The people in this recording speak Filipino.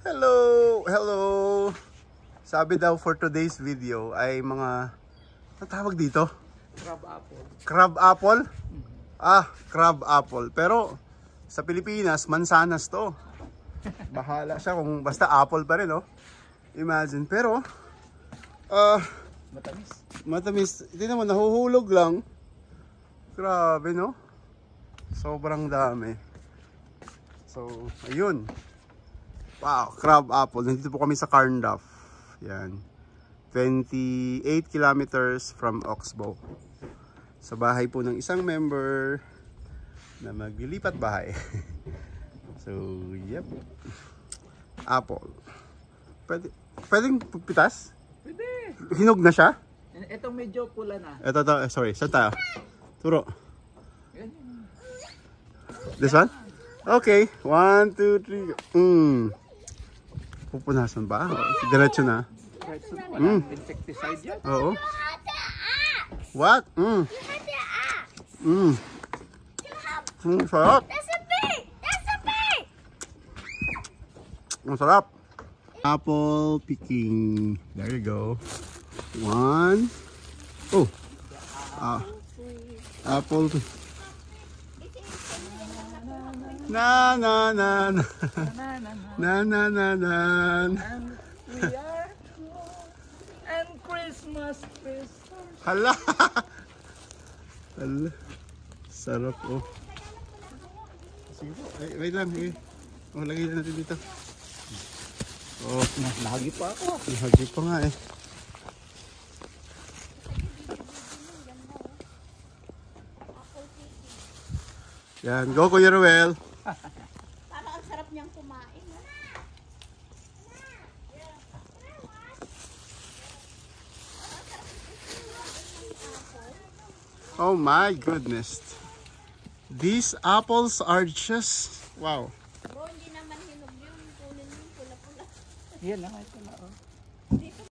Hello! Hello! Sabi daw for today's video ay mga, ano tawag dito? Crab apple. Crab apple? Ah, crab apple. Pero sa Pilipinas, mansanas to. Bahala siya kung basta apple pa rin, oh. Imagine. Pero, Matamis. matamis. Tingnan mo, nahuhulog lang. Grabe, no? Sobrang dami. So, ayun. Wow, crab apple. Nandito po kami sa Carnduff. Yan. 28 kilometers from Oxbow. Sa bahay po ng isang member na maglilipat bahay. So, yep. Apple. Pwedeng pitas? Pwede. Hinog na siya? Itong medyo pula na. Ito, sorry. Saan tayo? Turo. Yan. This one? Okay. 1, 2, 3. Pupunasan ba? Diretso na. Right, so walang insecticide yan. Oo. What? Sarap. That's a bee! That's a bee! Ang sarap. Apple picking. There you go. 1. Oh. Apple. Na na na na. Na na na na. And we are and Christmas. Hala. Hala. Sarap, oh. Sige po. Ay, wait lang. Eh. Oh, lagay na natin dito. Oh, Nahagi pa ako. nahagi pa nga eh. Yan, go Kuya Ruel. Parang ang sarap niyang kumain. Oh my goodness. These apples are just, wow. Bro, hindi naman hinog yun. Kunin mo yung pula-pula. Yan lang ito na. Oh. Dito